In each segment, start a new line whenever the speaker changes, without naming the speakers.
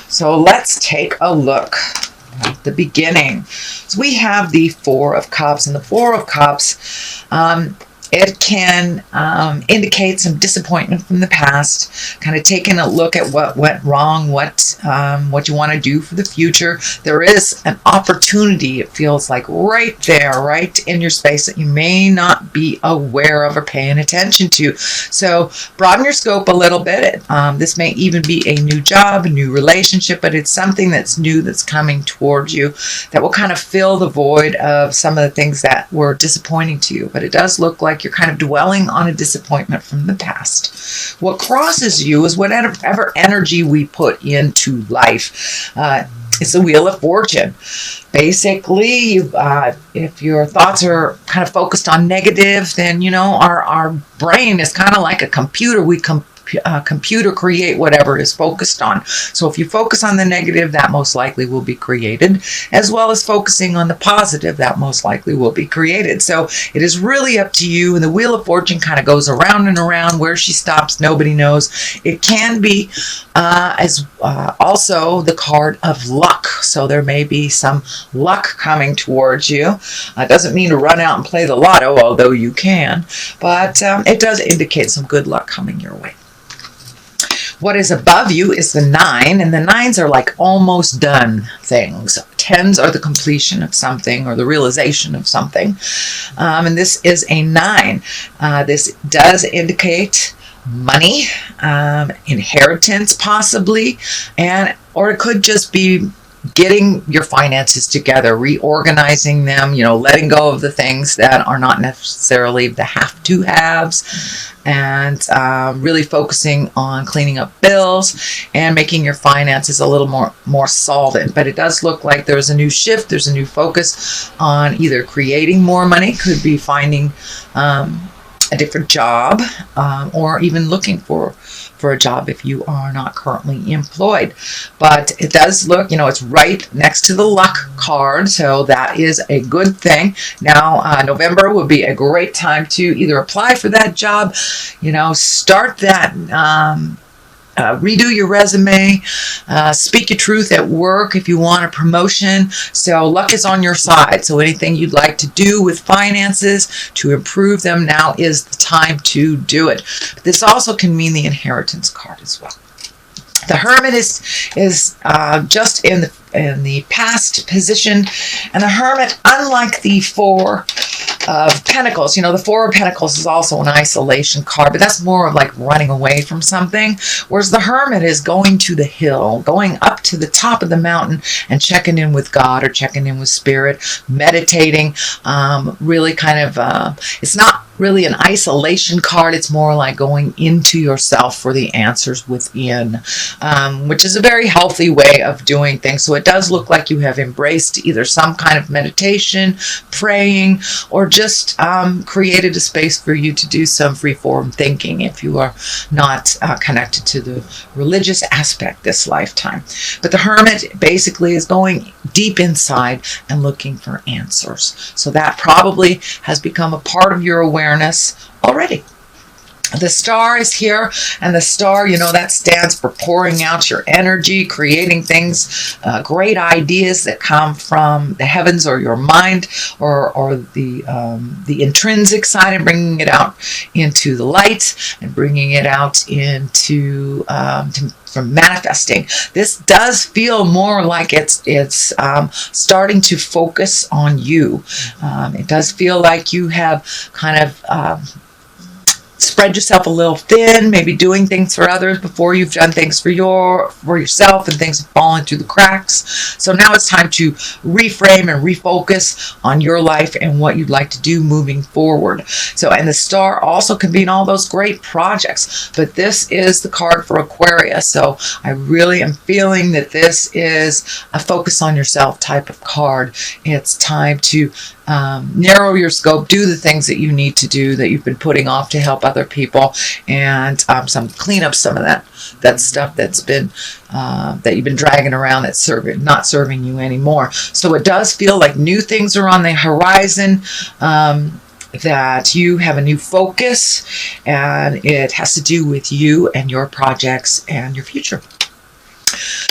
So let's take a look at the beginning. So we have the Four of Cups, and the Four of Cups, it can indicate some disappointment from the past, kind of taking a look at what went wrong, what you want to do for the future. There is an opportunity, it feels like, right there, right in your space that you may not be aware of or paying attention to. So broaden your scope a little bit. This may even be a new job, a new relationship, but it's something that's new that's coming towards you that will kind of fill the void of some of the things that were disappointing to you. But it does look like you're kind of dwelling on a disappointment from the past. What crosses you is whatever energy we put into life. It's the Wheel of Fortune. Basically, if your thoughts are kind of focused on negative, then, you know, our brain is kind of like a computer. We computer create whatever is focused on. So if you focus on the negative, that most likely will be created, as well as focusing on the positive, that most likely will be created. So it is really up to you, and the Wheel of Fortune kind of goes around and around. Where she stops, nobody knows. It can be also the card of luck. So there may be some luck coming towards you. It doesn't mean to run out and play the lotto, although you can, but it does indicate some good luck coming your way. What is above you is the 9, and the 9s are like almost done things. 10s are the completion of something or the realization of something. And this is a 9. This does indicate money, inheritance possibly, or it could just be getting your finances together, reorganizing them, you know, letting go of the things that are not necessarily the have-to-haves, and really focusing on cleaning up bills and making your finances a little more solvent. But it does look like there's a new shift, there's a new focus on either creating more money, could be finding a different job, or even looking for a job if you are not currently employed. But it does look, you know, it's right next to the luck card, so that is a good thing. Now, November would be a great time to either apply for that job, you know, start that, redo your resume, speak your truth at work if you want a promotion. So luck is on your side. So anything you'd like to do with finances to improve them, now is the time to do it. But this also can mean the inheritance card as well. The Hermit is just in the past position, and the Hermit, unlike the Four of Pentacles, you know, the Four of Pentacles is also an isolation card, but that's more of like running away from something, whereas the Hermit is going to the hill, going up to the top of the mountain and checking in with God or checking in with Spirit, meditating, really kind of, it's not really an isolation card. It's more like going into yourself for the answers within, which is a very healthy way of doing things. So it does look like you have embraced either some kind of meditation, praying, or just created a space for you to do some free-form thinking if you are not connected to the religious aspect this lifetime. But the Hermit basically is going deep inside and looking for answers. So that probably has become a part of your awareness already. The Star is here, and the Star, you know, that stands for pouring out your energy, creating things, great ideas that come from the heavens or your mind, or the intrinsic side, and bringing it out into the light and bringing it out into from manifesting. This does feel more like it's starting to focus on you. It does feel like you have kind of spread yourself a little thin, maybe doing things for others before you've done things for yourself, and things have fallen through the cracks. So now it's time to reframe and refocus on your life and what you'd like to do moving forward. So, and the Star also can be in all those great projects, but this is the card for Aquarius. So I really am feeling that this is a focus on yourself type of card. It's time to narrow your scope, do the things that you need to do that you've been putting off to help other people, and clean up some of that stuff that's been that you've been dragging around that's not serving you anymore. So it does feel like new things are on the horizon, that you have a new focus, and it has to do with you and your projects and your future.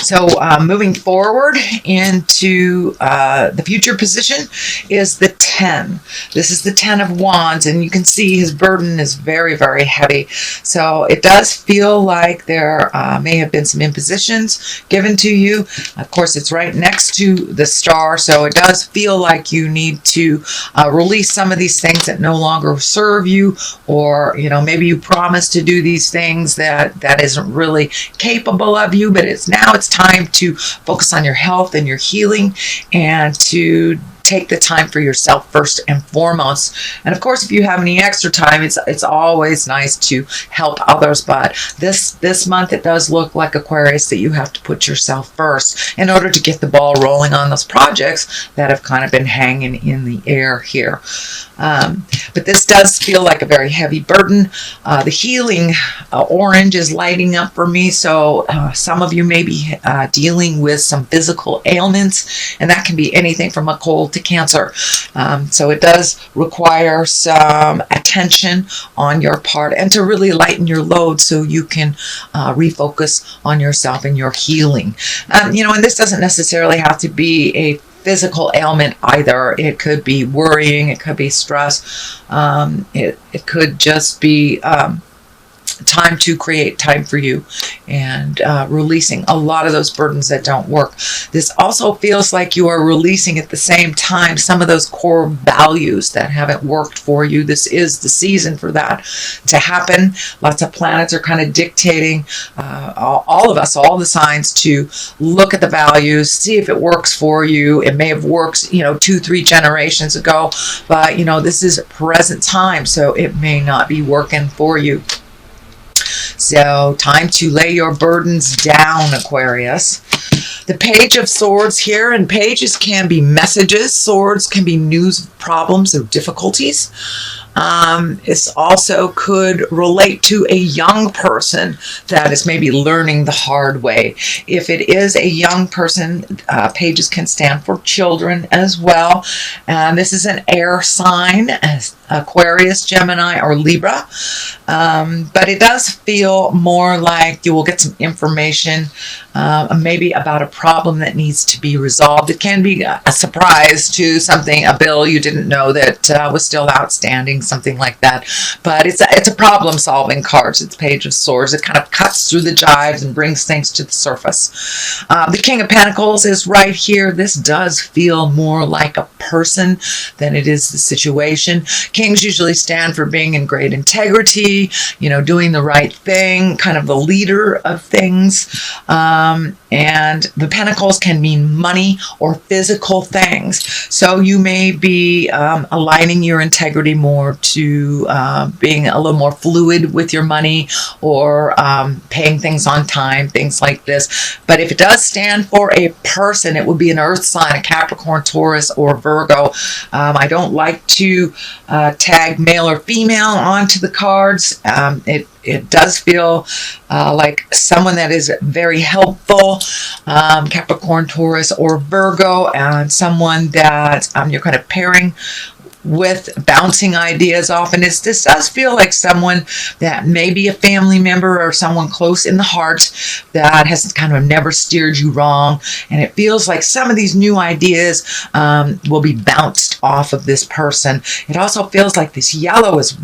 So moving forward into the future position is the 10. This is the 10 of Wands, and you can see his burden is very, very heavy. So it does feel like there may have been some impositions given to you. Of course, it's right next to the star, so it does feel like you need to release some of these things that no longer serve you, or maybe you promised to do these things that isn't really capable of you, but it's time to focus on your health and your healing, and to take the time for yourself first and foremost. And of course, if you have any extra time, it's always nice to help others. But this month, it does look like, Aquarius, that you have to put yourself first in order to get the ball rolling on those projects that have kind of been hanging in the air here. But this does feel like a very heavy burden. The healing orange is lighting up for me. So some of you may be dealing with some physical ailments, and that can be anything from a cold to cancer. So it does require some attention on your part, and to really lighten your load so you can refocus on yourself and your healing. And this doesn't necessarily have to be a physical ailment either. It could be worrying, it could be stress, it could just be time to create time for you, and releasing a lot of those burdens that don't work. This also feels like you are releasing at the same time some of those core values that haven't worked for you. This is the season for that to happen. Lots of planets are kind of dictating all of us, all the signs, to look at the values, see if it works for you. It may have worked 2-3 generations ago, but this is present time, so it may not be working for you. So time to lay your burdens down, Aquarius. The Page of Swords here, and pages can be messages. Swords can be news, problems, or difficulties. This also could relate to a young person that is maybe learning the hard way. If it is a young person, pages can stand for children as well. This is an air sign, Aquarius, Gemini, or Libra. But it does feel more like you will get some information, maybe about a problem that needs to be resolved. It can be a surprise to something, a bill you didn't know that was still outstanding, something like that. But it's a problem-solving card. It's Page of Swords. It kind of cuts through the jives and brings things to the surface. The King of Pentacles is right here. This does feel more like a person than it is the situation. Kings usually stand for being in great integrity, doing the right thing, kind of the leader of things. And the Pentacles can mean money or physical things. So you may be aligning your integrity more to being a little more fluid with your money, or paying things on time, things like this. But if it does stand for a person, it would be an earth sign, a Capricorn, Taurus, or Virgo. I don't like to tag male or female onto the cards. It does feel like someone that is very helpful, Capricorn, Taurus, or Virgo, and someone that you're kind of pairing with, bouncing ideas off. And this does feel like someone that may be a family member or someone close in the heart that has kind of never steered you wrong. And it feels like some of these new ideas will be bounced off of this person. It also feels like this yellow is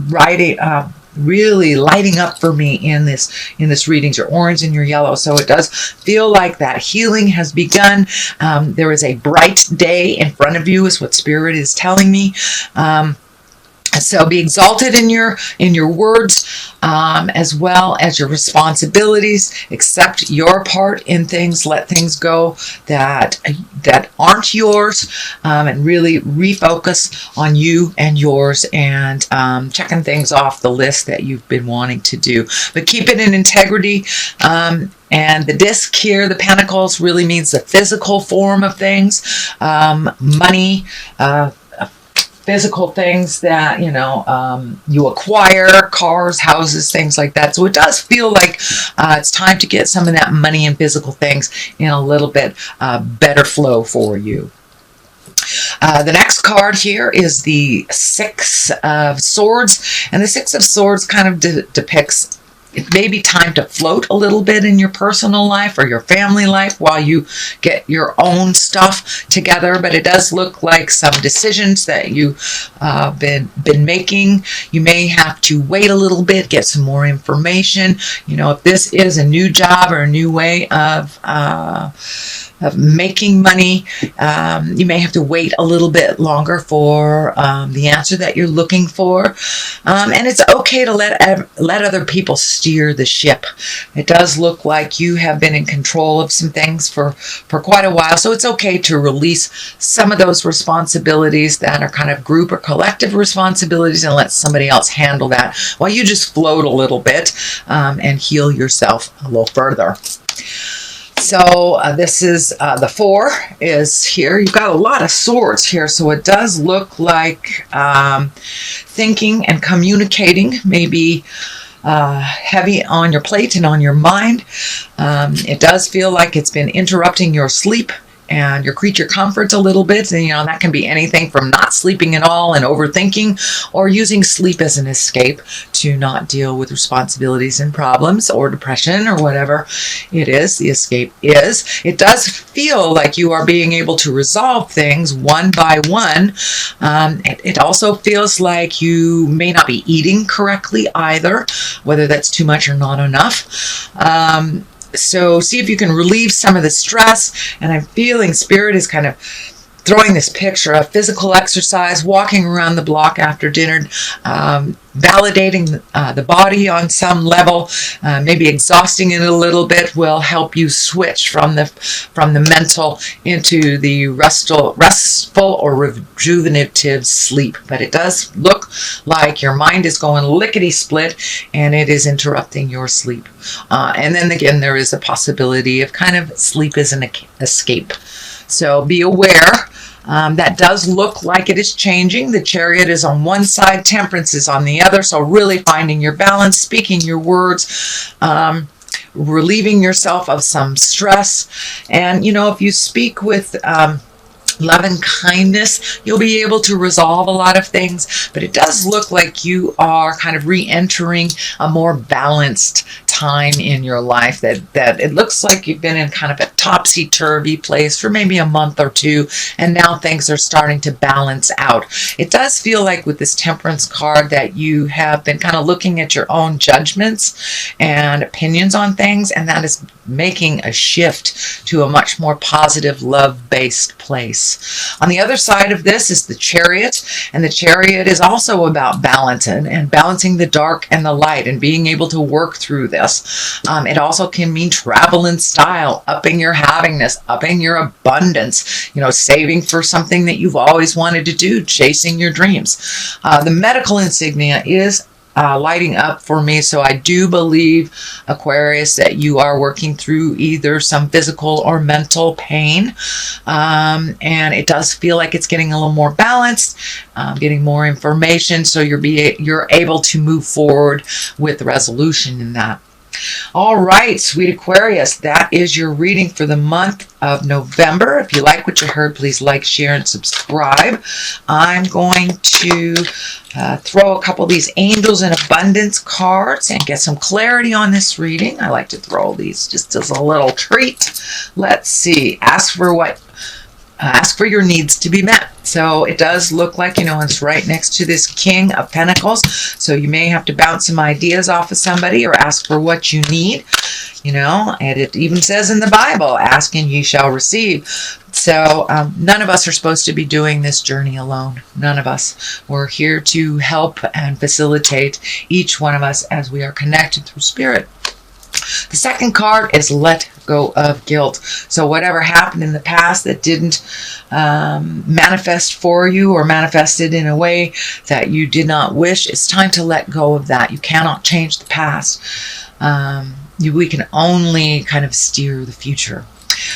really lighting up for me in this readings, your orange and your yellow. So it does feel like that healing has begun. There is a bright day in front of you, is what Spirit is telling me. So be exalted in your words, as well as your responsibilities. Accept your part in things. Let things go that aren't yours, and really refocus on you and yours, and checking things off the list that you've been wanting to do. But keep it in integrity. And the disc here, the Pentacles, really means the physical form of things, money, physical things that you acquire, cars, houses, things like that. So it does feel like it's time to get some of that money and physical things in a little bit better flow for you. The next card here is the Six of Swords, and the Six of Swords kind of depicts it may be time to float a little bit in your personal life or your family life while you get your own stuff together. But it does look like some decisions that you've been making. You may have to wait a little bit, get some more information. You know, if this is a new job or a new way of making money, you may have to wait a little bit longer for the answer that you're looking for. And it's okay to let other people steer the ship. It does look like you have been in control of some things for quite a while, so it's okay to release some of those responsibilities that are kind of group or collective responsibilities and let somebody else handle that while you just float a little bit and heal yourself a little further. So this is the 4 is here. You've got a lot of swords here, so it does look like thinking and communicating may be heavy on your plate and on your mind. It does feel like it's been interrupting your sleep and your creature comforts a little bit. And, you know, that can be anything from not sleeping at all and overthinking, or using sleep as an escape to not deal with responsibilities and problems or depression or whatever it is the escape is. It does feel like you are being able to resolve things one by one. It also feels like you may not be eating correctly either, whether that's too much or not enough. So see if you can relieve some of the stress. And I'm feeling Spirit is kind of throwing this picture of physical exercise, walking around the block after dinner, validating the body on some level, maybe exhausting it a little bit will help you switch from the mental into the restful or rejuvenative sleep. But it does look like your mind is going lickety-split and it is interrupting your sleep. And then again, there is a possibility of kind of sleep as an escape. So be aware. That does look like it is changing. The Chariot is on one side, Temperance is on the other. So really finding your balance, speaking your words, relieving yourself of some stress. And, you know, if you speak with love and kindness, you'll be able to resolve a lot of things. But it does look like you are kind of re-entering a more balanced time in your life, that it looks like you've been in kind of a topsy-turvy place for maybe a month or two, and now things are starting to balance out. It does feel like with this Temperance card that you have been kind of looking at your own judgments and opinions on things, and that is making a shift to a much more positive, love-based place. On the other side of this is the Chariot, and the Chariot is also about balance and balancing the dark and the light and being able to work through this. It also can mean travel in style, upping your havingness, upping your abundance, you know, saving for something that you've always wanted to do, chasing your dreams. The medical insignia is lighting up for me. So I do believe, Aquarius, that you are working through either some physical or mental pain. And it does feel like it's getting a little more balanced, getting more information. So you're able to move forward with the resolution in that. All right, sweet Aquarius, that is your reading for the month of November. If you like what you heard, please like, share, and subscribe. I'm going to throw a couple of these Angels in Abundance cards and get some clarity on this reading. I like to throw these just as a little treat. Let's see. Ask for your needs to be met. So it does look like, you know, it's right next to this King of Pentacles. So you may have to bounce some ideas off of somebody or ask for what you need, you know, and it even says in the Bible, ask and ye shall receive. So none of us are supposed to be doing this journey alone. None of us. We're here to help and facilitate each one of us as we are connected through spirit. The second card is let go of guilt. So whatever happened in the past that didn't manifest for you or manifested in a way that you did not wish, it's time to let go of that. You cannot change the past. We can only kind of steer the future.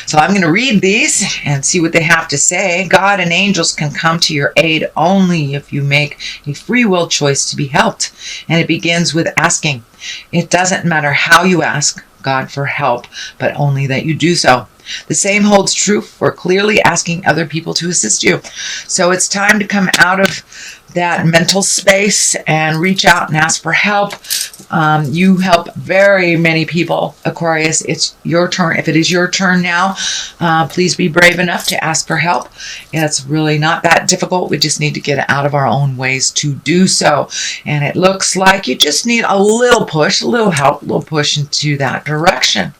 So I'm going to read these and see what they have to say. God and angels can come to your aid only if you make a free will choice to be helped. And it begins with asking. It doesn't matter how you ask God for help, but only that you do so. The same holds true for clearly asking other people to assist you. So it's time to come out of that mental space and reach out and ask for help. You help very many people, Aquarius. It's your turn. If it is your turn now, please be brave enough to ask for help. It's really not that difficult. We just need to get out of our own ways to do so. And it looks like you just need a little push, a little help, a little push into that direction.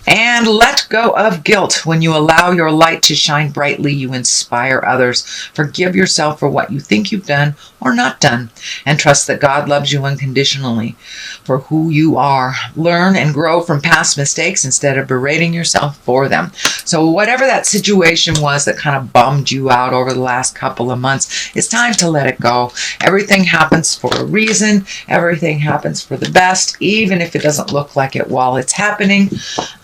And let go of guilt. When you allow your light to shine brightly, you inspire others. Forgive yourself for what you think you've done or not done, and trust that God loves you unconditionally for who you are. Learn and grow from past mistakes instead of berating yourself for them. So whatever that situation was that kind of bummed you out over the last couple of months, it's time to let it go. Everything happens for a reason. Everything happens for the best, even if it doesn't look like it while it's happening.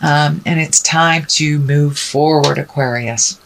And it's time to move forward, Aquarius.